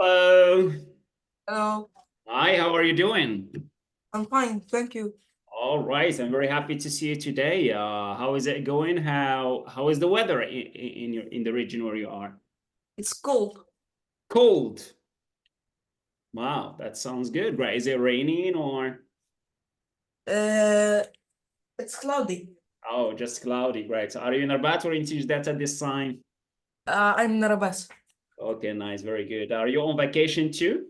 Hello. Hello, Hi, how are you doing? I'm fine, thank you. All right, I'm very happy to see you today. How is it going? How is the weather in the region where you are? It's cold. Cold. Wow, that sounds good, right? Is it raining or Uh, it's cloudy. oh, just cloudy, right? Are you in Rabat or in Tijdat at this time? I'm nervous. Okay, nice, very good. Are you on vacation too?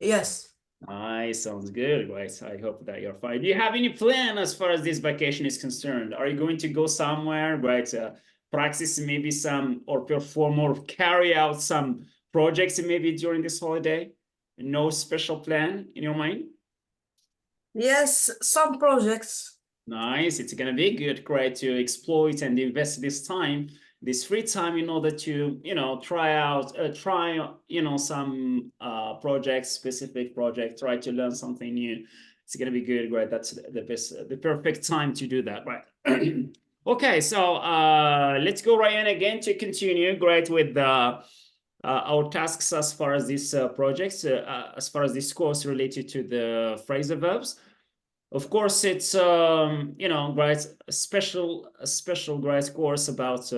Yes. Nice, sounds good, guys. I hope that you're fine. Do you have any plan as far as this vacation is concerned? Are you going to go somewhere, right? Practice maybe some or perform or carry out some projects maybe during this holiday? No special plan in your mind? Yes, some projects. Nice. It's gonna be good, great to exploit and invest this time, this free time in order to, try, some projects, specific project, try to learn something new. It's gonna be good, great. That's the best, the perfect time to do that, right? Okay, so let's go, Ryan, again to continue, great, with our tasks as far as these projects, as far as this course related to the phrasal verbs. Of course, it's right, a special great course about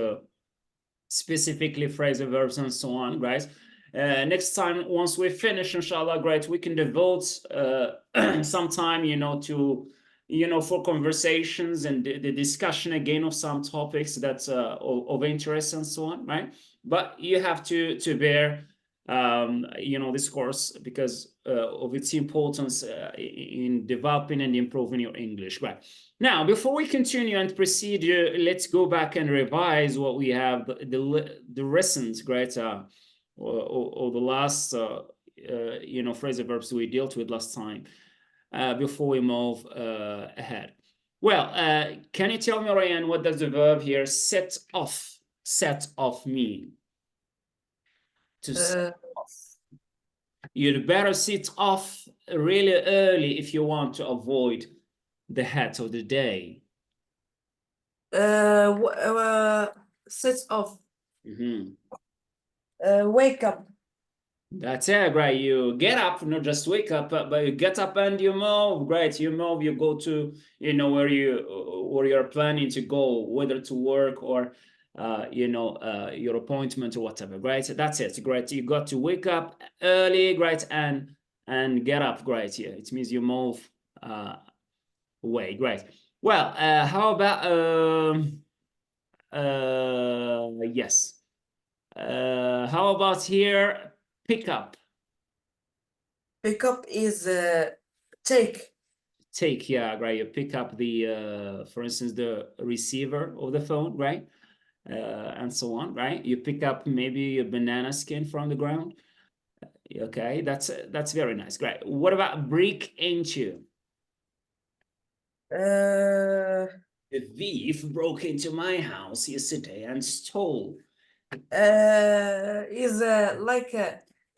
specifically phrasal verbs and so on, right? Next time, once we finish, inshallah, great, we can devote some time, to for conversations and the discussion again of some topics that's of interest and so on, right? But you have to bear this course because of its importance in developing and improving your English, right? Now, before we continue and proceed, let's go back and revise what we have, the recent, right, or the last, phrasal verbs we dealt with last time, before we move ahead. Well, can you tell me, Ryan, what does the verb here set off mean? To set Uh, off. You'd better sit off really early if you want to avoid the hat of the day. uh, w- uh, Sets off. Mhm. Wake up. That's it, right? You get up, not just wake up, but you get up and you move. Great, you move. You go to, where you're planning to go, whether to work or, your appointment or whatever. Great, that's it. Great, you got to wake up early, great, and get up. Great, yeah, it means you move away. Great. Well, how about yes. How about here? Pick up. Pick up is take. Take, yeah, right. You pick up the, for instance, the receiver of the phone, right? And so on, right? You pick up maybe a banana skin from the ground. Okay, that's very nice. Great. What about break into? Uh, A thief broke into my house yesterday and stole. is like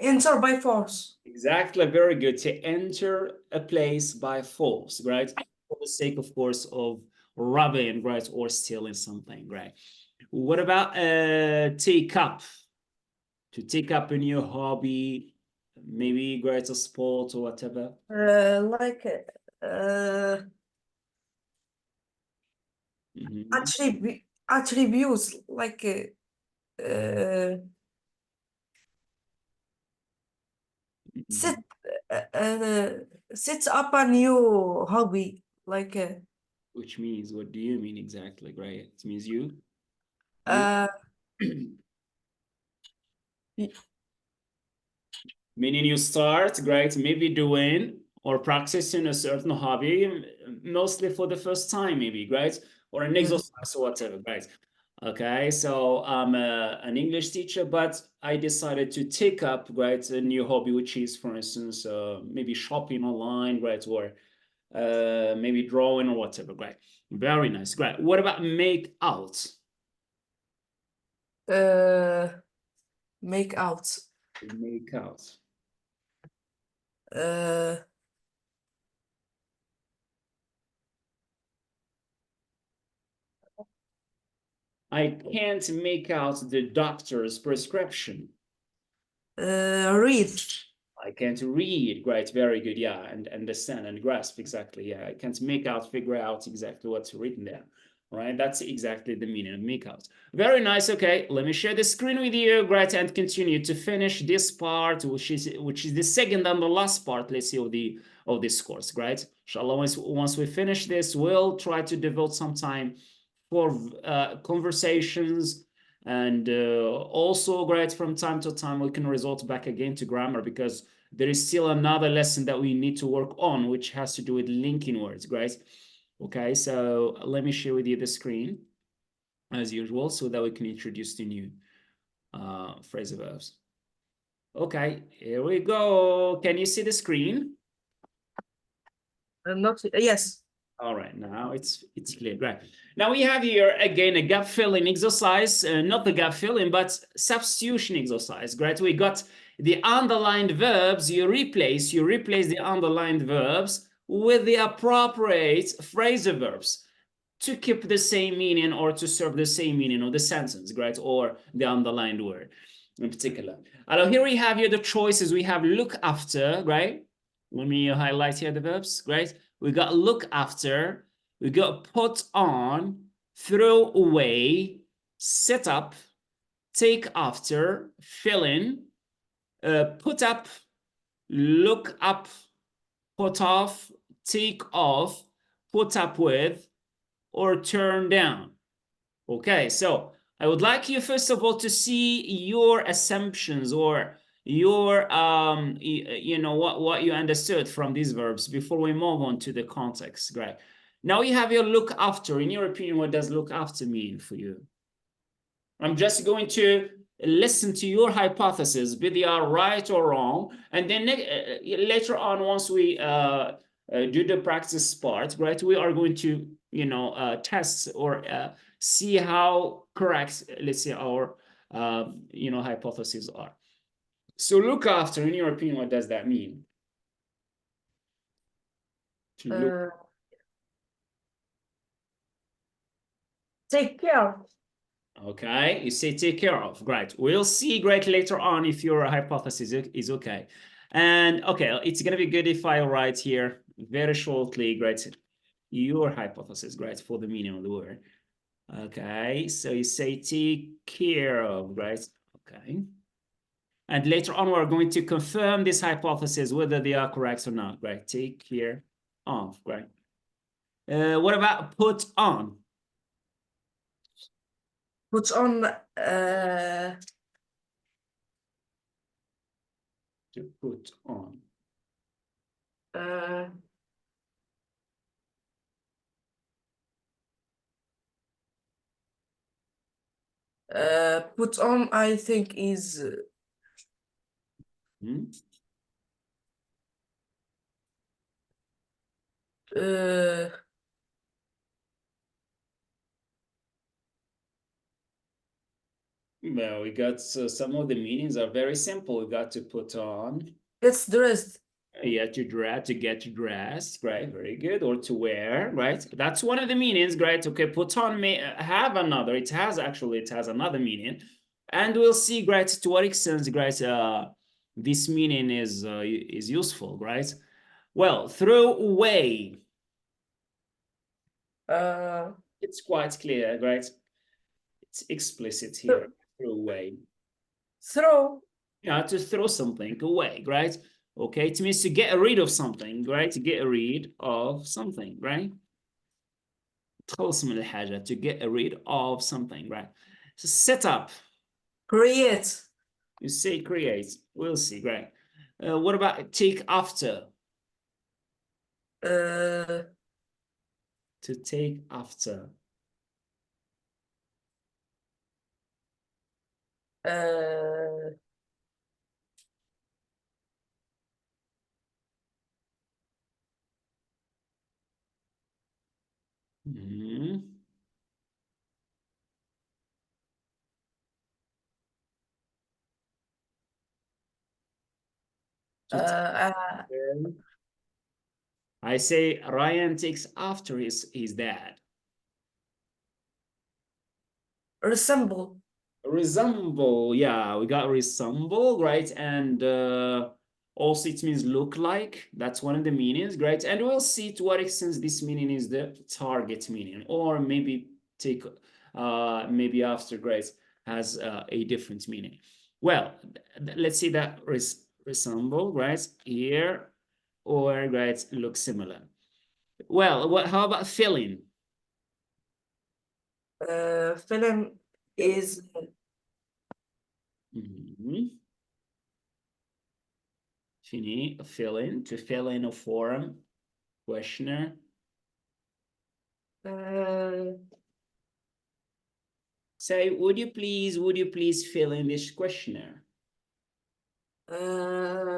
enter by force. Exactly, very good. To enter a place by force, right? For the sake, of course, of robbing, right, or stealing something, right? What about take up? To take up a new hobby, maybe great a sport or whatever. Like Mhm. attributes like set Mhm. uh, uh, sets up a new hobby like Which means, what do you mean exactly, right? It means you uh y- meaning you start, great, maybe doing or practicing a certain hobby, mostly for the first time, maybe, right? Or an mhm. exercise or whatever, right? Okay, so I'm an English teacher, but I decided to take up, right, a new hobby, which is, for instance, maybe shopping online, right, or maybe drawing or whatever, right? Very nice, great. What about make out? uh make out Make out. uh I can't make out the doctor's prescription. Read. I can't read. Great, very good. Yeah, and understand and grasp exactly. Yeah, I can't figure out exactly what's written there. Right, that's exactly the meaning of make out. Very nice. Okay, let me share the screen with you. Great, and continue to finish this part, which is the second and the last part. Let's see of this course. Great. Inshallah, once we finish this, we'll try to devote some time for conversations, and also great, from time to time we can resort back again to grammar, because there is still another lesson that we need to work on, which has to do with linking words. Great. Okay, so let me share with you the screen as usual, so that we can introduce the new phrasal verbs. Okay, here we go. Can you see the screen? Not yes. All right, now it's clear. Right. Now we have here again a gap filling exercise, not the gap filling, but substitution exercise. Great. We got the underlined verbs. You replace the underlined verbs with the appropriate phrasal verbs to keep the same meaning, or to serve the same meaning of the sentence, right? Or the underlined word in particular. Alors, here we have the choices. We have look after, right? Let me highlight here the verbs, right? We got look after, we got put on, throw away, set up, take after, fill in, put up, look up, put off, take off, put up with, or turn down. Okay, so I would like you first of all to see your assumptions, or your what you understood from these verbs before we move on to the context. Great. Now you have your look after. In your opinion, what does look after mean for you? I'm just going to listen to your hypothesis, be they are right or wrong, and then later on, once we do the practice part, right, we are going to test, or see how correct, let's say, our hypotheses are. So look after, in your opinion, what does that mean? To look. Take care. Okay, you say take care of. Great. We'll see great later on if your hypothesis is okay. And okay, it's gonna be good if I write here very shortly, great, your hypothesis, great, for the meaning of the word. Okay, so you say take care of, right? Okay. And later on, we're going to confirm this hypothesis, whether they are correct or not, right? Take care of, right? What about put on? Put on. To put on. Put on, I think, is Hmm? Well, we got some of the meanings are very simple. We got to put on. It's dressed. Yeah, to dress, to get dressed, right? Very good. Or to wear, right? That's one of the meanings, right? Okay, put on may have another. It has another meaning, and we'll see, right, to what extent, right, this meaning is useful, right? Well, throw away. It's quite clear, right? It's explicit here. Throw away. Throw. Yeah, to throw something away, right? Okay, it means to get rid of something, right? To get rid of something, right? تخلص من الحاجة, to get rid of something, right? So set up. Create. You say create. We'll see, right? What about take after? To take after. Mm-hmm. I say Ryan takes after his dad. Resemble. Resemble, yeah, we got resemble, right? And also it means look like. That's one of the meanings, right? And we'll see to what extent this meaning is the target meaning, or maybe take maybe after, right, has a different meaning. Well, let's see that resemble, right, here, or right, look similar. Well, how about filling? Film is Mhm. Fill in, to fill in a form, questionnaire. Say, would you please fill in this questionnaire?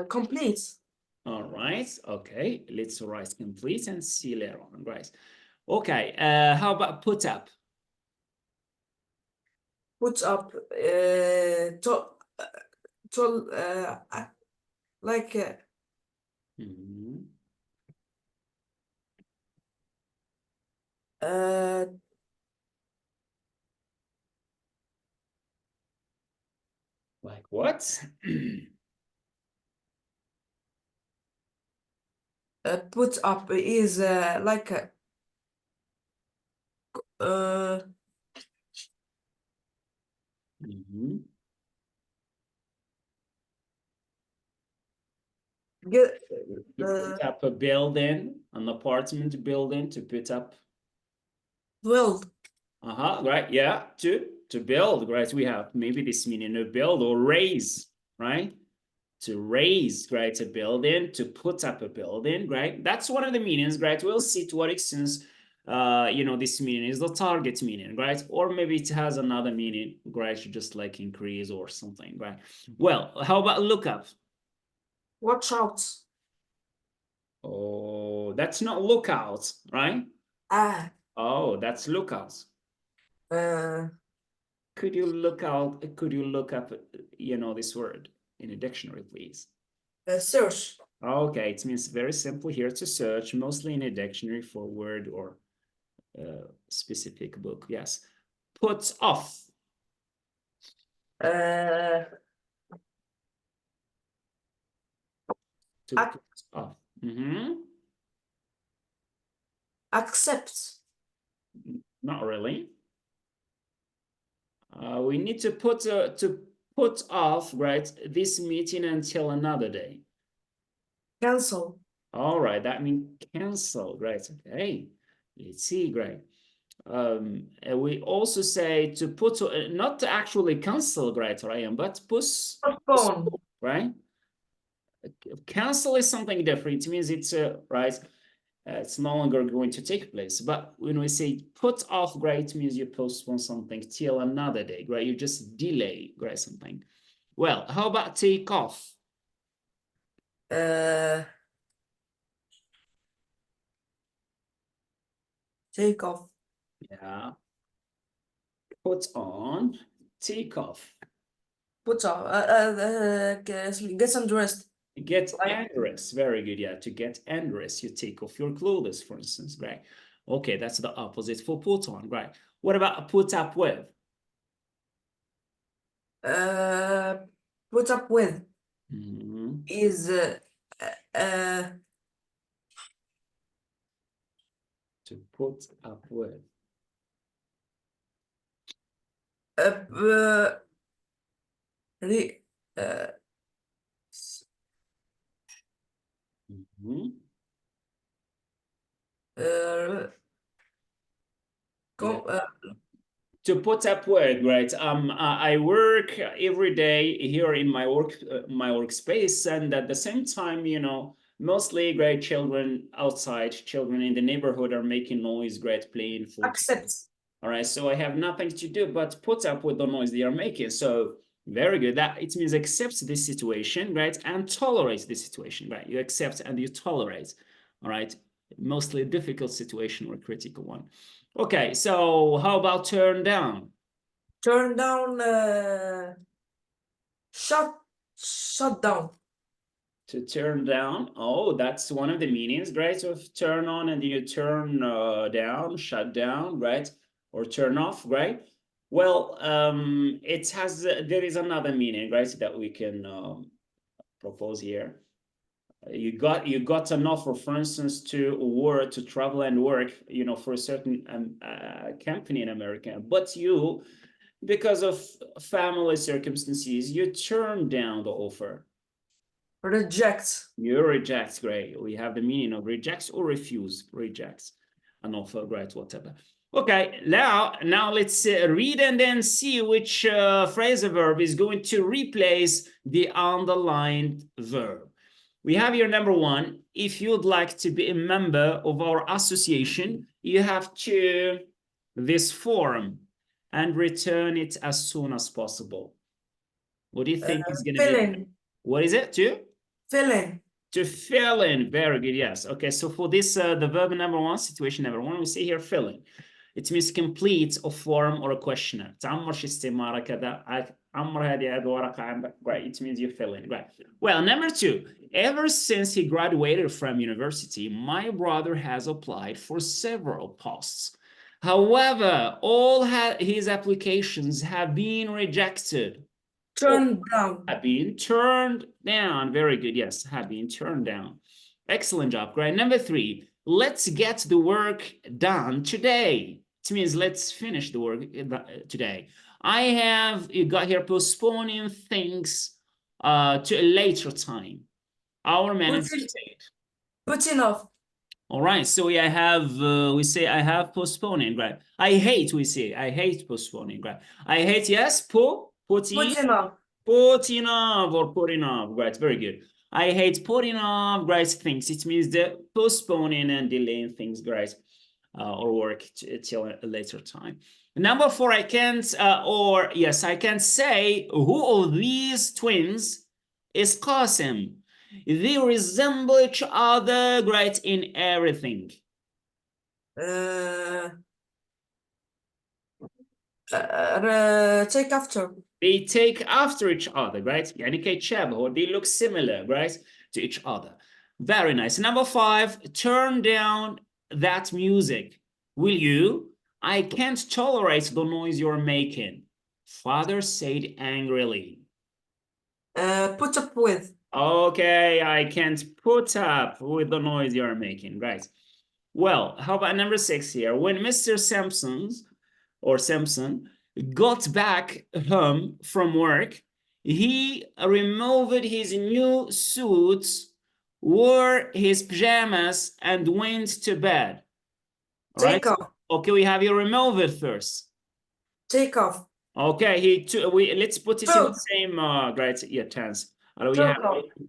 complete. All right, okay, let's write complete and see later on, right? Okay, how about put up? Put up like Mhm. Like what? put up is like Mhm. get To put up a building, an apartment building, to put up. build. Right, yeah, to build, right? We have maybe this meaning to build or raise, right? To raise, right, a building, to put up a building, right? That's one of the meanings, right? We'll see to what extent this meaning is the target meaning, right? Or maybe it has another meaning, right? Just like increase or something, right? Well, how about look up? Watch out. Oh, that's not lookout, right? Ah. Oh, that's lookout. Uh, Could you look up, this word in a dictionary, please? search. Okay, it means very simple here to search, mostly in a dictionary for word or specific book. Yes. Put off. Uh, To put off. accept. Not really. We need to put off, right, this meeting until another day. Cancel. All right, that means cancel, right? Okay, let's see, great. And we also say to put, not to actually cancel, right, Ryan, but Postpone. right? Cancel is something different. It means it's right. It's no longer going to take place. But when we say put off, right, it means you postpone something till another day, right? You just delay, right, something. Well, how about take off? Take off. Yeah. Put on, take off. Put off. Get some dressed. Get Like undressed. Very good. Yeah, to get undressed, you take off your clothes, for instance, right? Okay, that's the opposite for put on, right? What about put up with? put up with Mhm. is To put up with. uh, re, uh, Mhm. uh, Yeah. com, To put up with, right? I work every day here in my workspace, and at the same time, mostly great children outside, children in the neighborhood are making noise, great playing football. accept. All right, so I have nothing to do but put up with the noise they are making. So very good. That it means accept this situation, right, and tolerate this situation, right? You accept and you tolerate. All right, mostly a difficult situation or critical one. Okay, so how about turn down? Turn down. Shut down. To turn down. Oh, that's one of the meanings, right? Of turn on and you turn down, shut down, right? Or turn off, right? Well, it has, there is another meaning, right, that we can propose here. You got an offer, for instance, to travel and work, you know, for a certain company in America, but you, because of family circumstances, you turn down the offer. Reject. You reject, great. We have the meaning of rejects or refuse, rejects an offer, great, whatever. Okay, now let's read and then see which phrasal verb is going to replace the underlined verb. We have here number one. If you'd like to be a member of our association, you have to this form and return it as soon as possible. What do you think is going to Fill be? in. What is it? Fill in. To fill in. Very good. Yes. Okay. So for this, the verb number one, situation number one, we see here fill in. It means complete a form or a questionnaire. تعمر شي استمارة كذا. عمر هذه ورقة عندك. Right. It means you fill in. Right. Well, number two. Ever since he graduated from university, my brother has applied for several posts. However, all his applications have been rejected. Turn down. Have been turned down. Very good. Yes, have been turned down. Excellent job. Great. Number three, let's get the work done today. It means let's finish the work today. You got here postponing things to a later time. Our manager said. Putting off. All right, so we say I have postponing, right? I hate postponing, right? I hate, yes, Putting off. Putting off or putting off, right? Very good. I hate putting off, right, things. It means the postponing and delaying things, right? Or work till a later time. Number four, I can't say who of these twins is Qasim. They resemble each other, right, in everything. Take after. They take after each other, right? يعني كيتشابهوا, they look similar, right, to each other. Very nice. Number five, turn down that music. Will you? I can't tolerate the noise you're making. Father said angrily. Put up with. Okay, I can't put up with the noise you're making, right? Well, how about number six here? When Mr. Simpson got back home from work, he removed his new suits, wore his pajamas, and went to bed. Take off. Okay, we have you remove it first. Take off. Okay, let's put it in the same tense.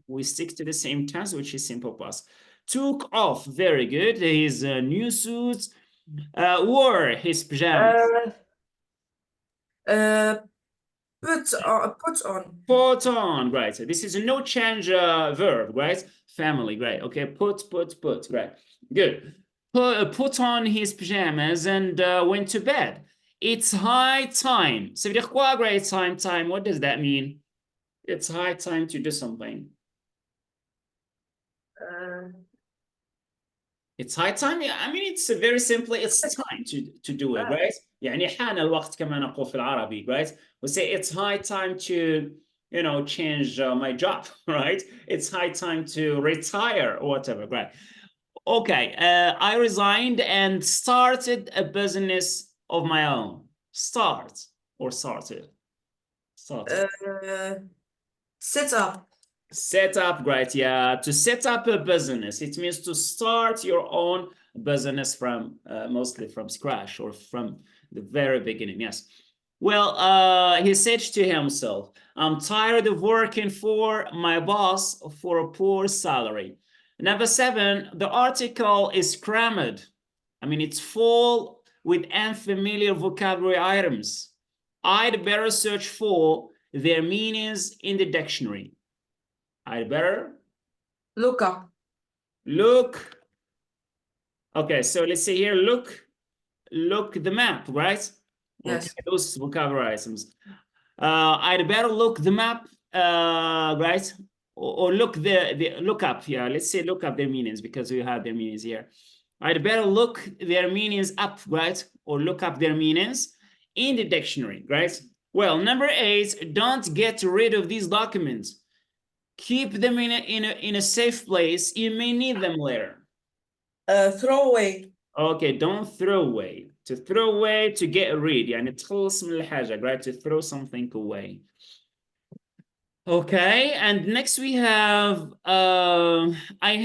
We stick to the same tense, which is simple past. Took off, very good. His new suits, wore his pajamas. Put on. Put on, right? So this is a no change verb, right? Family, right? Okay, put, right? Good. Put on his pajamas and went to bed. It's high time. So great time. What does that mean? It's high time to do something. It's high time. I mean, it's very simply, it's time to do it, right? يعني حان الوقت كما نقول في العربي, right? We say it's high time to, you know, change my job, right? It's high time to retire or whatever, right? Okay, I resigned and started a business of my own. Started. Set up. Set up, great. Yeah, to set up a business, it means to start your own business from mostly from scratch or from the very beginning. Yes. Well, he said to himself, I'm tired of working for my boss for a poor salary. Number seven, the article is crammed. I mean, it's full with unfamiliar vocabulary items. I'd better search for their meanings in the dictionary. I'd better look up. Look. Okay, so let's say here, look the map, right? Yes. Okay, those vocabulary items. I'd better look the map, right? Or look look up. Yeah, let's say look up their meanings because we have their meanings here. I'd better look their meanings up, right? Or look up their meanings in the dictionary, right? Well, number 8, don't get rid of these documents. Keep them in a safe place. You may need them later. Throw away. Okay, don't throw away. To throw away, to get rid. يعني تخلص من الحاجة, right? To throw something away. Okay, and next we have I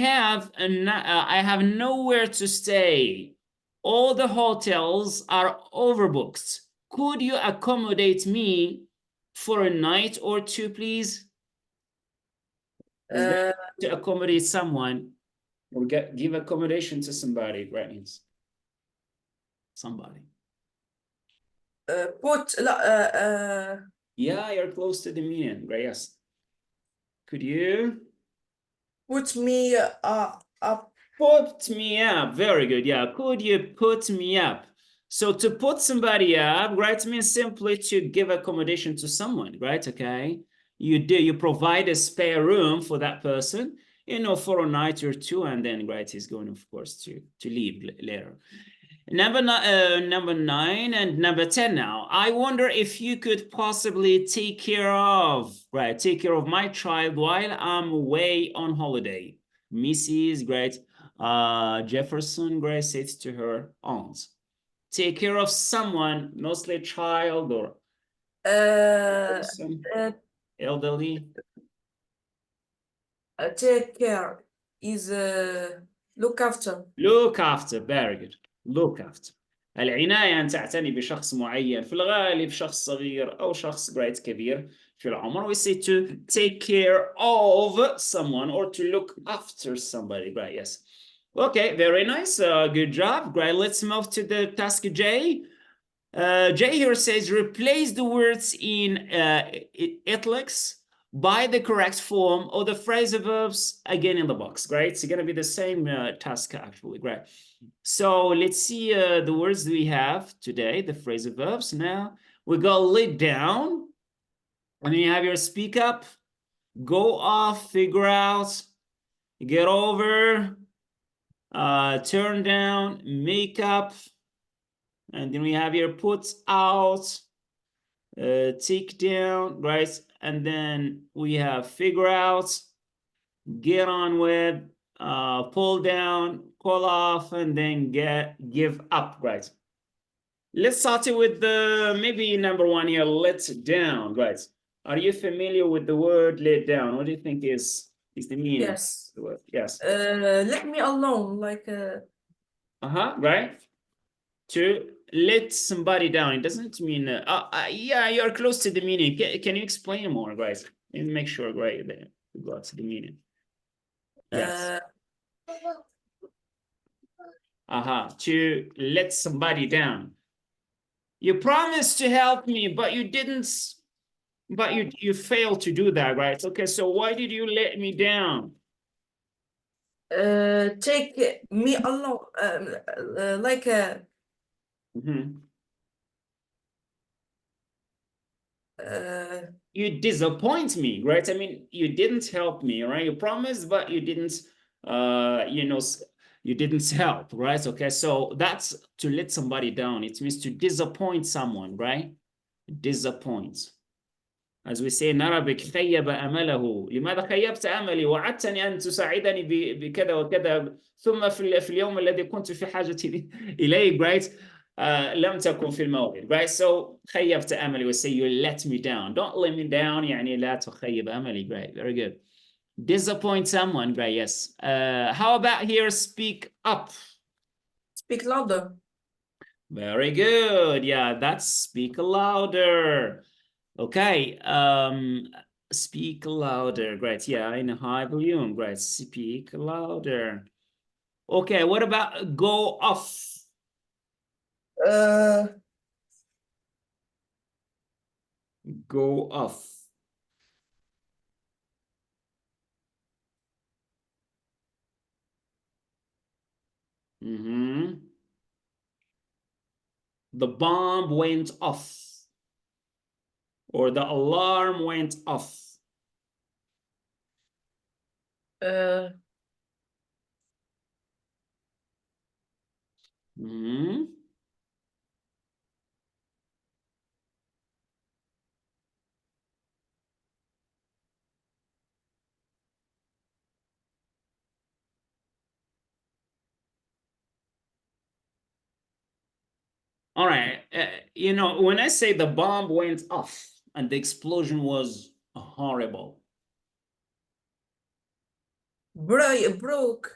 have nowhere to stay. All the hotels are overbooked. Could you accommodate me for a night or two, please? Is that to accommodate someone or give accommodation to somebody, right? Somebody. Yeah, you're close to the meaning, right? Yes. Could you put me up. put me up? Very good. Yeah. Could you put me up? So to put somebody up, right, means simply to give accommodation to someone, right? Okay. You provide a spare room for that person, for a night or two, and then, right, he's going, of course, to leave later. Number 9 and number 10 now. I wonder if you could possibly take care of my child while I'm away on holiday. Mrs. Jefferson says to her aunt. Take care of someone, mostly a child or some elderly. Take care is look after. Look after, very good. Look after. العناية أن تعتني بشخص معين في الغالب شخص صغير أو شخص كبير في العمر. We say to take care of someone or to look after somebody, right? Yes. Okay, very nice. Good job. Great. Let's move to the task J. J here says replace the words in italics by the correct form of the phrasal verbs again in the box. Great. It's going to be the same task actually. Great. So let's see the words we have today, the phrasal verbs. Now we go lay down, and then you have your speak up, go off, figure out, get over, turn down, make up, and then we have your put out, take down, right? And then we have figure out, get on with, pull down, call off, and then give up, right? Let's start it with the maybe number 1 here, let down, right? Are you familiar with the word let down? What do you think is the meaning? Yes. Of the word? Yes. Let me alone, like right? To let somebody down. It doesn't mean yeah, you're close to the meaning. Can you explain more, guys? And make sure, right, that we got to the meaning. Yes. To let somebody down. You promised to help me, but you didn't. But you failed to do that, right? Okay, so why did you let me down? take me alone, like you disappoint me, right? I mean, you didn't help me, right? You promised, but you didn't, you didn't help, right? Okay, so that's to let somebody down. It means to disappoint someone, right? Disappoint. As we say in Arabic, خيب أمله. لماذا خيبت أملي؟ وعدتني أن تساعدني بكذا وكذا ثم في اليوم الذي كنت في حاجة إليه, right? لم تكن في الموعد, right? So خيبت أملي, we say you let me down. Don't let me down, يعني لا تخيب أملي, right? Very good. Disappoint someone, right? Yes. How about here, speak up? speak louder. Very good. Yeah, that's speak louder. Okay, speak louder. Great. Yeah, in a high volume. Great. Speak louder. Okay, what about go off? Go off. The bomb went off. Or the alarm went off. All right. You know, when I say the bomb went off and the explosion was horrible, Broke.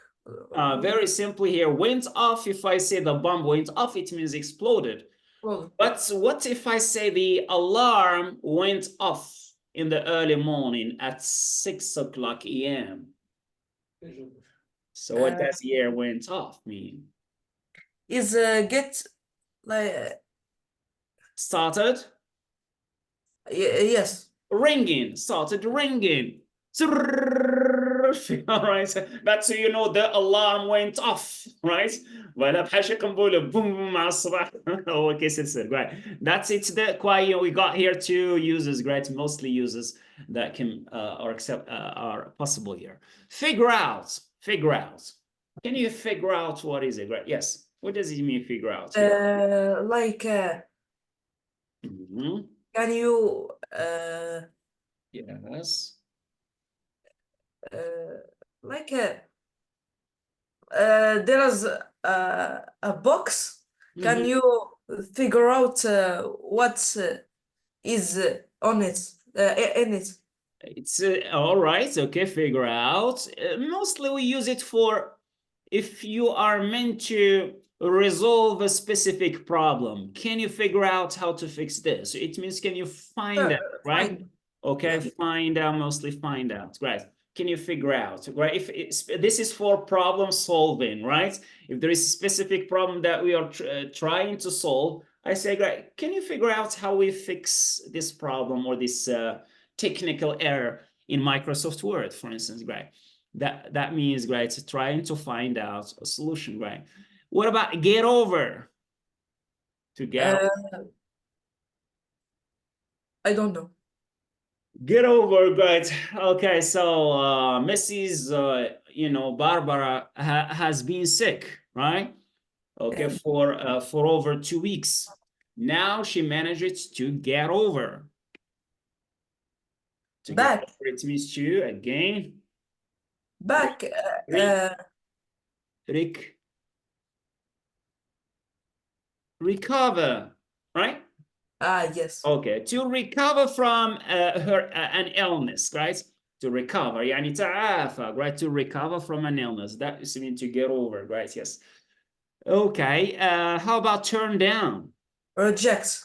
very simply here, went off. If I say the bomb went off, it means exploded. Well, But what if I say the alarm went off in the early morning at 6 o'clock a.m.? So what uh, does year went off mean? is get like Started yes. ringing, started ringing. All right, that's so you know the alarm went off, right? ولا بحاجة نقولوا boom على الصباح هو كيس يصير, right? That's it. The quite we got here two uses, right? Mostly uses that can or accept are possible here. Figure out, figure out. Can you figure out what is it, right? Yes. What does it mean figure out here? Like Mhm. can you Yes. uh, like there is a box. Can Mhm. you figure out what is on it in it? It's all right. Okay, figure out. Mostly we use it for if you are meant to resolve a specific problem. Can you figure out how to fix this? It means can you find out, right? Fine. Okay, Yes. find out, mostly find out, right? Can you figure out, right? If this is for problem solving, right? If there is a specific problem that we are trying to solve, I say, right, can you figure out how we fix this problem or this technical error in Microsoft Word, for instance, right? That means, right, trying to find out a solution, right? What about get over? To get Uh, I don't know. Get over, right? Okay, so Mrs. You know, Barbara has been sick, right? Okay, Uh, for over 2 weeks. Now she manages to get over. To get back. over, it means to again Back. re, rec, recover, right? Yes. Okay, to recover from her an illness, right? To recover, يعني تعافى, right? To recover from an illness. That is mean to get over, right? Yes. Okay, how about turn down? Reject.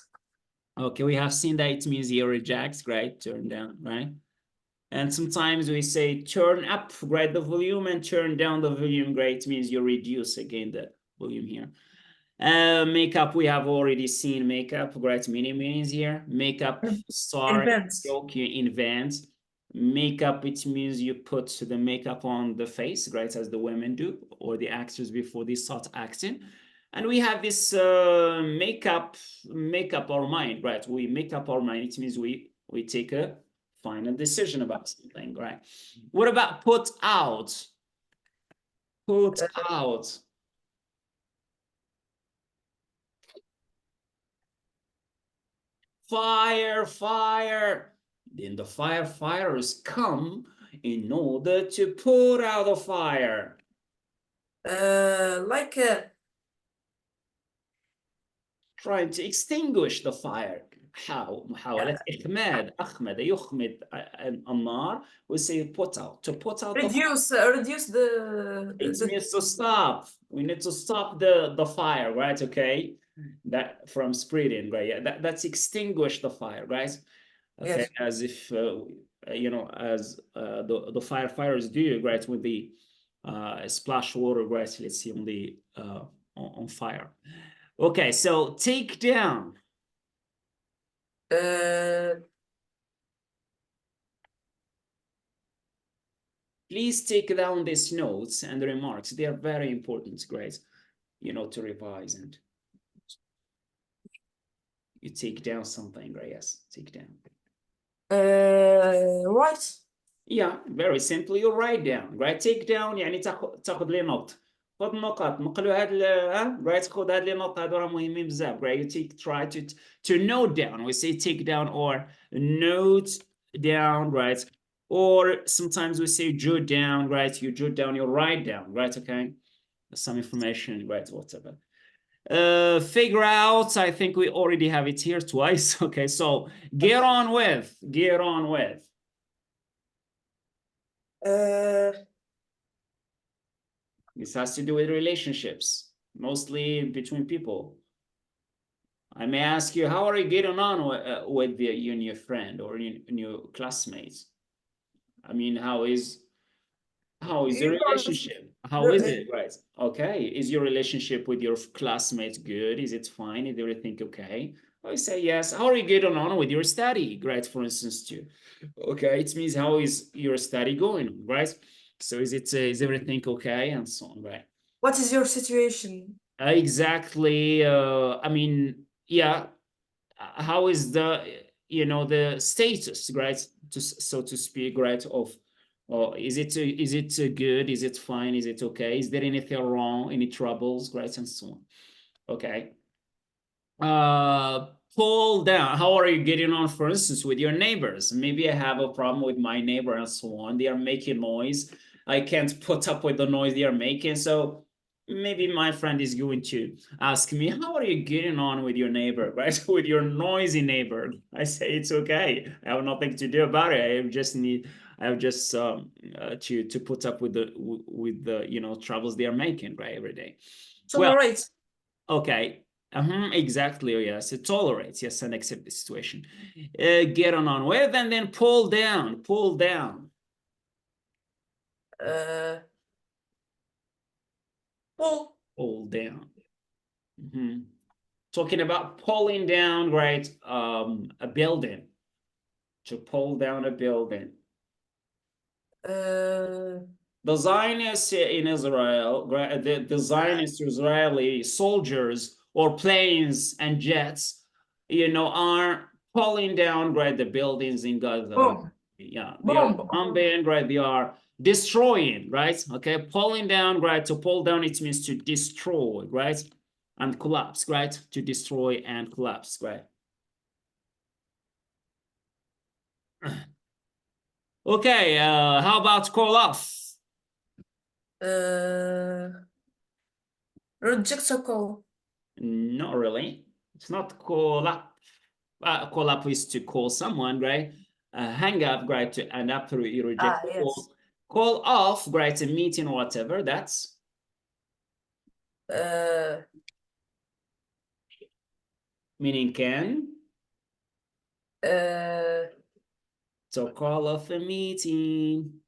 Okay, we have seen that it means he rejects, right? Turn down, right? And sometimes we say turn up, right? The volume and turn down the volume, right? It means you reduce again the volume here. Makeup, we have already seen makeup, right? Many meanings here. Makeup, sorry, Events. joke, you invent. Makeup, it means you put the makeup on the face, right? As the women do, or the actors before they start acting. And we have this make up our mind, right? We make up our mind. It means we take a final decision about something, right? What about put out? Put Uh, out. Fire, fire. Then the firefighters come in order to put out the fire. like Trying to extinguish the fire. How محاولة إخماد أخمد يخمد النار. We say put out, to put out the fire. reduce the It means to stop. We need to stop the fire, right? Okay, that from spreading, right? Yeah, that's extinguish the fire, right? Okay, yes. as if you know, as the firefighters do, right? With the splash water, right? Let's see on the on fire. Okay, so take down. Uh, Please take down these notes and remarks. They are very important, guys. You know, to revise and you take down something, right? Yes, take down. right. Yeah, very simply you write down, right? Take down يعني تاخذ لي نوت. خذ نقاط نقلوا هاد right خذ هاد لي نوت هادو راه مهمين بزاف, right? You try to note down. We say take down or note down, right? Or sometimes we say jot down, right? You jot down, you write down, right? Okay, some information, right? Whatever. Figure out, I think we already have it here twice. Okay, so get on with. This has to do with relationships, mostly between people. I may ask you, how are you getting on with you and your friend or your classmates? I mean, how is the relationship? How is it, right? Okay, is your relationship with your classmates good? Is it fine? Is everything okay? I say yes. How are you getting on with your study, right? For instance, too. Okay, it means how is your study going, right? So is everything okay and so on, right? What is your situation? Exactly. I mean, yeah. How is the the status, right? So to speak, right? Of, is it good? Is it fine? Is it okay? Is there anything wrong? Any troubles, right? And so on. Okay. Pull down. How are you getting on, for instance, with your neighbors? Maybe I have a problem with my neighbor and so on. They are making noise. I can't put up with the noise they are making. So maybe my friend is going to ask me, how are you getting on with your neighbor, right? With your noisy neighbor. I say it's okay. I have nothing to do about it. I have just to put up with the troubles they are making, right, every day. Well, Tolerate. okay. Exactly. Oh, yes. It tolerates. Yes, and accept the situation. Get on with, and then pull down. Pull down. Pull. Pull down. Talking about pulling down, right? A building. To pull down a building. The Zionists in Israel, the Zionist Israeli soldiers or planes and jets, are pulling down, right, the buildings in Gaza. Bomb. Yeah, they are Bomb. bombing, right? They are destroying, right? Okay, pulling down, right? To pull down, it means to destroy, right? And collapse, right? To destroy and collapse, right? Okay, how about call off? Reject a call. Not really. It's not call up. Call up is to call someone, right? Hang up, right? And after you reject the Yes. call, call off, right? A meeting or whatever. That's meaning can. So call off a meeting.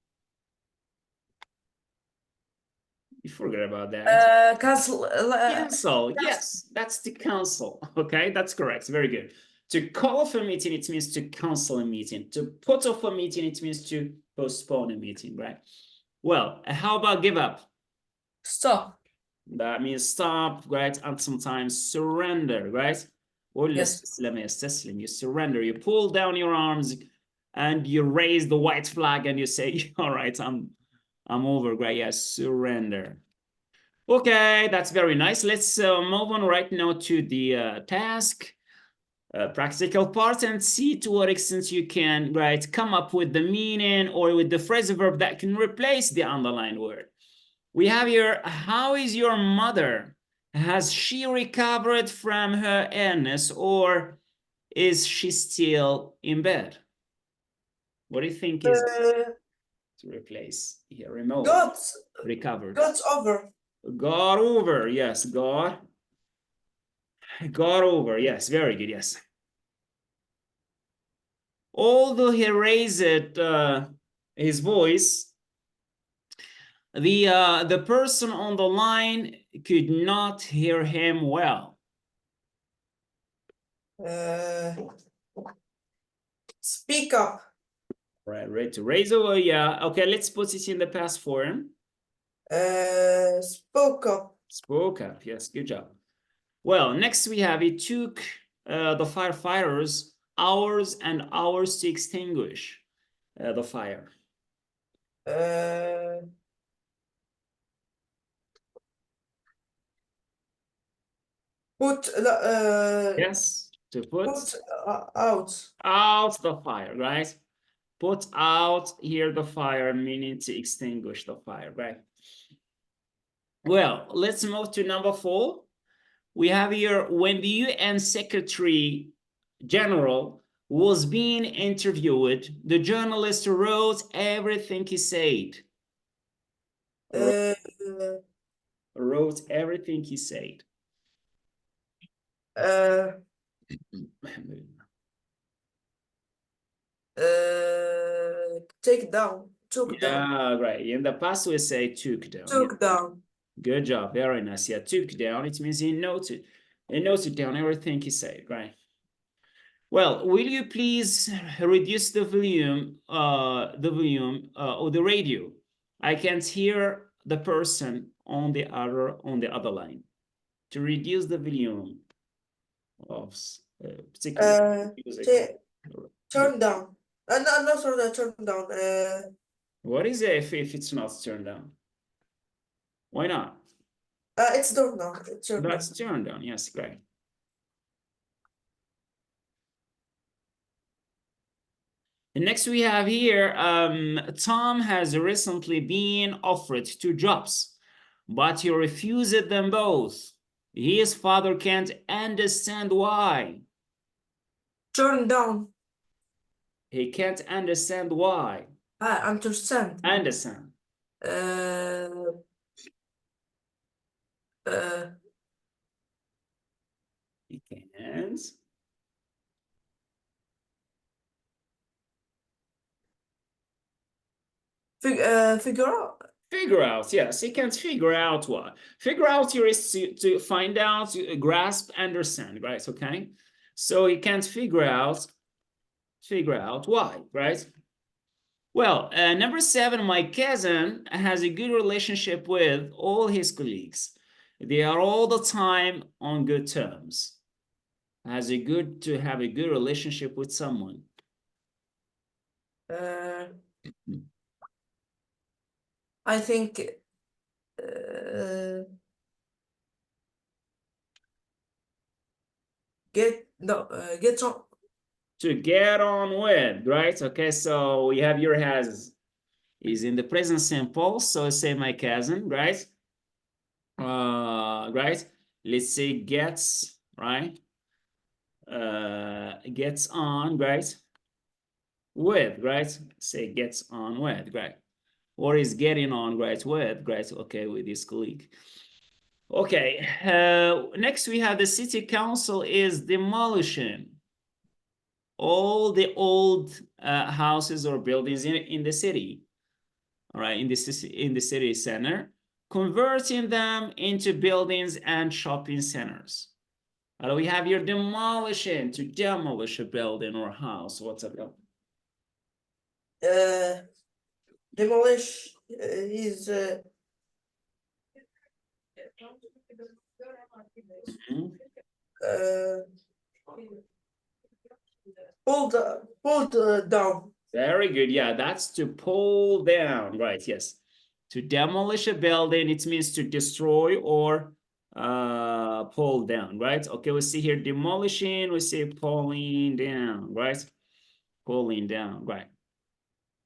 You forget about that. Cancel. Cancel. Yes, that's the cancel. Okay, that's correct. Very good. To call off a meeting, it means to cancel a meeting. To put off a meeting, it means to postpone a meeting, right? Well, how about give up? Stop. That means stop, right? And sometimes surrender, right? Or Yes. you surrender. You pull down your arms and you raise the white flag and you say, all right, I'm over, right? Yes, surrender. Okay, that's very nice. Let's move on right now to the task, practical part, and see to what extent you can, right, come up with the meaning or with the phrasal verb that can replace the underlined word. We have here, how is your mother? Has she recovered from her illness or is she still in bed? What do you think is to replace here? Remote. Recovered. Got over. Got over. Yes, got over. Yes, very good. Yes. Although he raised his voice, the person on the line could not hear him well. Speak up. Right, to raise over, yeah. Okay, let's put it in the past form. Spoke up. Spoke up, yes, good job. Well, next we have, it took the firefighters hours and hours to extinguish the fire. Put Yes, to put out the fire, right? Put out here the fire, meaning to extinguish the fire, right? Well, let's move to number 4. we have here, when the UN Secretary General was being interviewed, the journalist wrote everything he said. Uh, Wrote everything he said. uh, take down, took down, Yeah, right. In the past, we say took down. took down. Good job. Very nice. Yeah, took down. It means he noted down everything he said, right? Well, will you please reduce the volume of the radio? I can't hear the person on the other line. To reduce the volume of particular music. Turn down. No, sorry, turn down. What is it if it's not turned down? Why not? It's turned down. It's turned down. That's turned down. Yes, great. And next we have here, Tom has recently been offered 2 jobs, but he refused them both. His father can't understand why. Turn down. He can't understand why. I understand. Understand. He can't. Figure out. Figure out, yes, he can't figure out what. Figure out here is to find out, to grasp, understand, right? Okay, so he can't figure out why, right? Well, number 7, my cousin has a good relationship with all his colleagues. They are all the time on good terms. To have a good relationship with someone. I think get on. To get on with, right? Okay, so we have your has is in the present simple, so say my cousin, right? Right? Let's say gets, right? Gets on, right? With, right? Say gets on with, right? Or is getting on, right? With, right? Okay, with his colleague. Okay, next we have the city council is demolishing all the old houses or buildings in the city, all right, in the city center, converting them into buildings and shopping centers. We have your demolishing, to demolish a building or house. What's up? Demolish is pulled down. Very good. Yeah, that's to pull down, right? Yes. To demolish a building, it means to destroy or pull down, right? Okay, we see here demolishing, we see pulling down, right? Pulling down, right?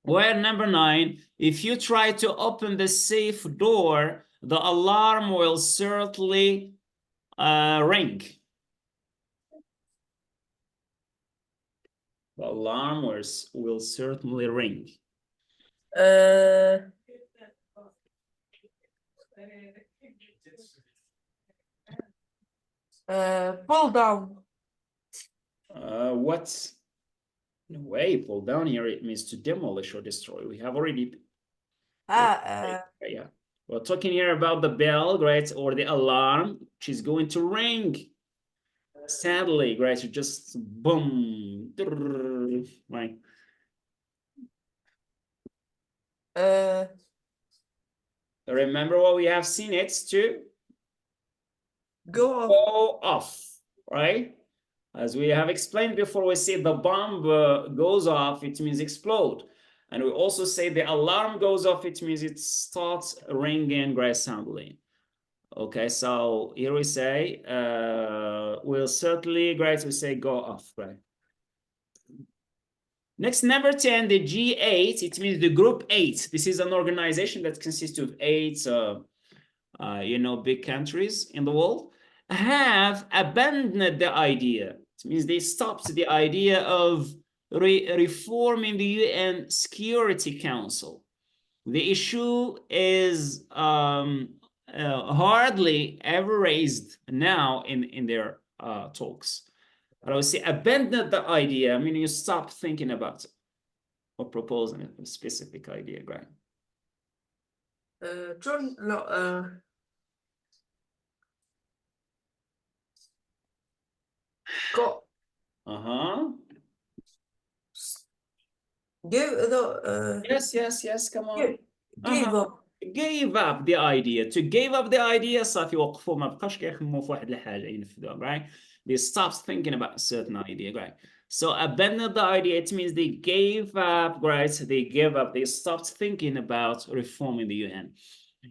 Well, number 9, if you try to open the safe door, the alarm will certainly ring. The alarm will certainly ring. Pull down. What? No way, pull down here, it means to demolish or destroy. We have already. Yeah. We're talking here about the bell, right? Or the alarm, which is going to ring. Sadly, right? So just boom, right? Remember what we have seen, it's to go off, right? As we have explained before, we say the bomb goes off, it means explode. And we also say the alarm goes off, it means it starts ringing very soundly. Okay, so here we say, will certainly, right, we say go off, right? Next, number 10, the G8, it means the group 8. This is an organization that consists of 8, big countries in the world. have abandoned the idea. It means they stopped the idea of reforming the UN Security Council. The issue is hardly ever raised now in their talks. But I would say abandon the idea, meaning you stop thinking about it or proposing a specific idea, right? Turn, no, go, Uh-huh. give the, Yes, come on. give up. Gave up the idea. To give up the idea صافي وقفوا ما بقاش كيخمموا في واحد الحاجة ينفذوها, right? They stopped thinking about a certain idea, right? So abandon the idea, it means they gave up, right? They gave up, they stopped thinking about reforming the UN.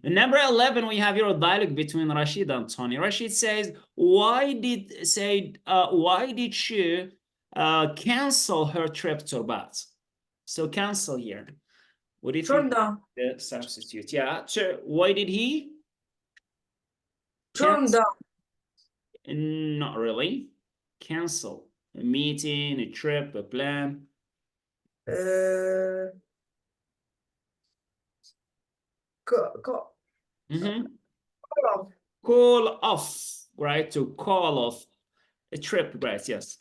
And number 11, we have your dialogue between Rashid and Tony. Rashid says, why did she cancel her trip to Rabat? So cancel here. What do you Turn think? down. The substitute. Yeah. Sure. Why did he? Turn Cancel? down. Not really. Cancel a meeting, a trip, a plan. Call off, right? To call off a trip, right? Yes.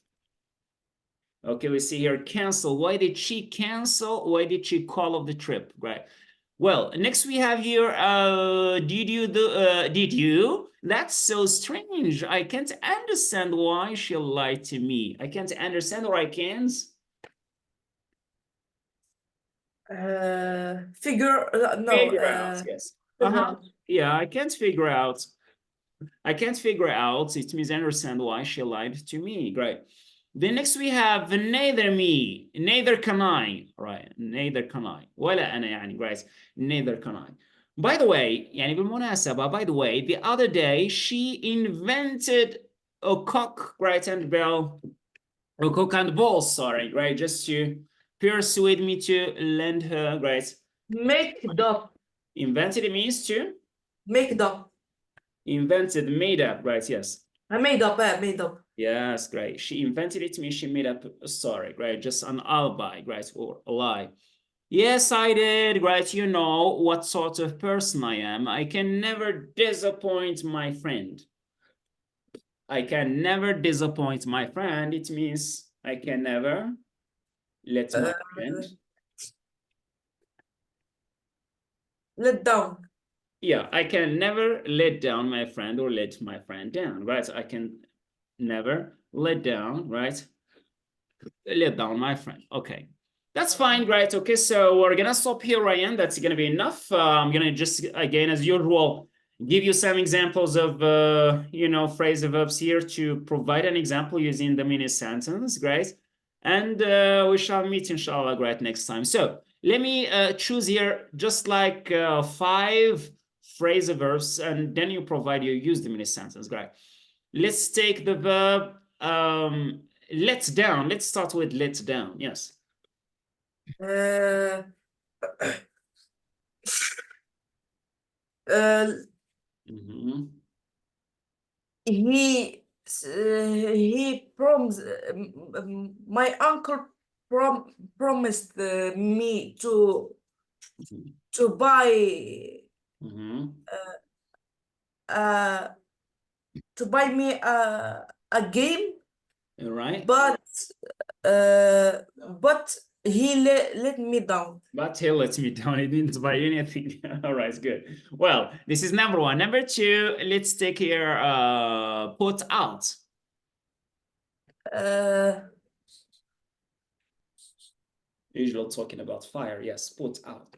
Okay, we see here cancel. Why did she cancel? Why did she call off the trip, right? Well, next we have here, did you? That's so strange. I can't understand why she lied to me. I can't understand, or I can't. Figure, no. Figure out, yes. Yeah, I can't figure out. It means understand why she lied to me. Great. Then next we have neither me, neither can I, right? Neither can I. ولا أنا يعني, right? Neither can I. By the way, يعني بالمناسبة, by the way, the other day she invented a cock, right, and bell, a cock and ball, sorry, right? Just to persuade me to lend her, right? Make up. Invented means to? Make up. Invented, made up, right? Yes. I made up. Yes, great. She invented it, means she made up a story, right? Just an alibi, right? Or a lie. Yes, I did, right? You know what sort of person I am. I can never disappoint my friend. I can never disappoint my friend. It means I can never let my friend. Let down. Yeah, I can never let down my friend or let my friend down, right? I can never let down, right? Let down my friend. Okay, that's fine, right? Okay, so we're gonna stop here, Ryan. That's gonna be enough. I'm gonna just, again, as usual, give you some examples of, phrasal verbs here to provide an example using the mini sentence, great? And we shall meet, inshallah, great, next time. So let me choose here just like 5 phrasal verbs, and then you use the mini sentence, great? Let's take the verb let down. Let's start with let down. Yes. He promised, my uncle promised me to buy to buy me a game. Right. But he let me down. But he let me down. He didn't buy anything. All right, good. Well, this is number 1. Number 2, let's take here put out. Usually talking about fire. Yes, put out.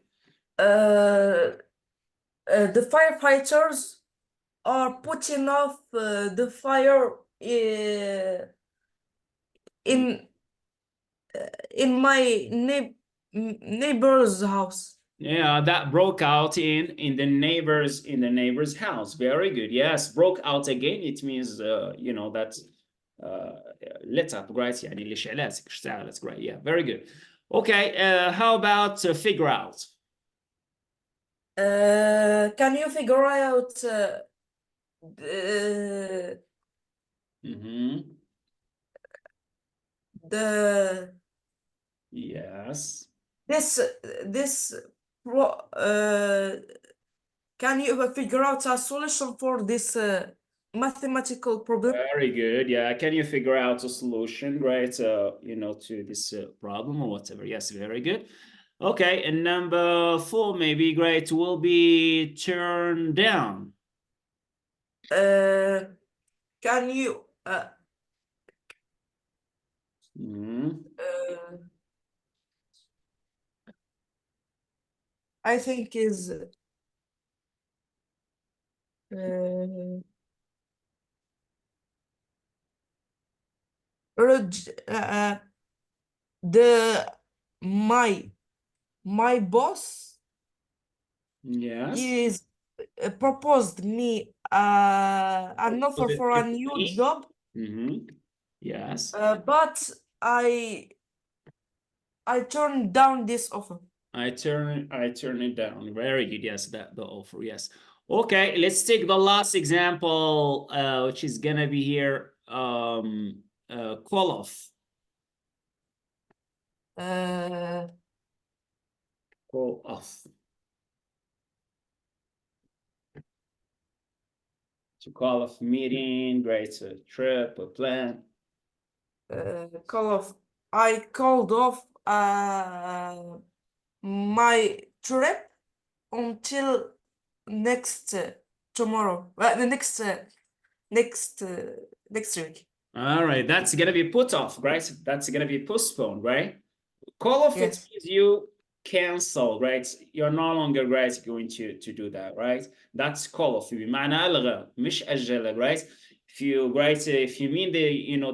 The firefighters are putting off the fire in my neighbor's house. Yeah, that broke out in the neighbor's house. Very good. Yes, broke out again. It means that let up, right? يعني الاشعالات اشتعلت, great. Yeah, very good. Okay, how about figure out? Can you figure out The Yes. this can you figure out a solution for this mathematical problem? Very good. Yeah. Can you figure out a solution, right? To this problem or whatever. Yes, very good. Okay, and number 4, maybe, great, will be turned down. Can you Mhm. I think is the my boss Yes. is proposed me an offer for a new job, Yes. but I turned down this offer. I turn it down. Very good. Yes, the offer. Yes. Okay, let's take the last example, which is gonna be here. Call off. Call off. To call off meeting, great, a trip, a plan. Call off. I called off my trip until next tomorrow. The next week. All right, that's gonna be put off, right? That's gonna be postponed, right? Call off, it Yes. means you cancel, right? You're no longer, right, going to do that, right? That's call off. بمعنى ألغى مش أجل, right? If you, right, if you mean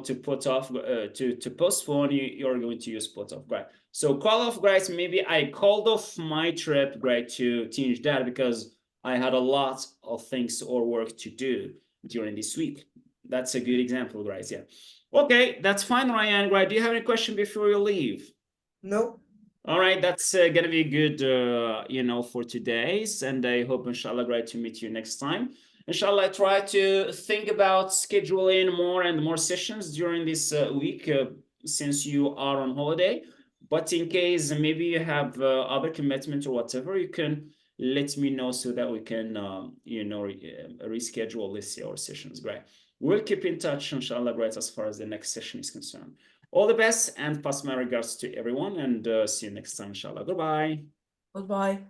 to put off, to postpone, you're going to use put off, right? So call off, right? Maybe I called off my trip, right, to Tinjdar because I had a lot of things or work to do during this week. That's a good example, right? Yeah. Okay, that's fine, Ryan. Right? Do you have any question before you leave? No. All right, that's gonna be good, for today's, and I hope, inshallah, great to meet you next time. Inshallah, I try to think about scheduling more and more sessions during this week, since you are on holiday. But in case maybe you have other commitments or whatever, you can let me know so that we can, reschedule this our sessions. Great. We'll keep in touch, inshallah, great, as far as the next session is concerned. All the best and pass my regards to everyone, and see you next time, inshallah. Goodbye. Goodbye.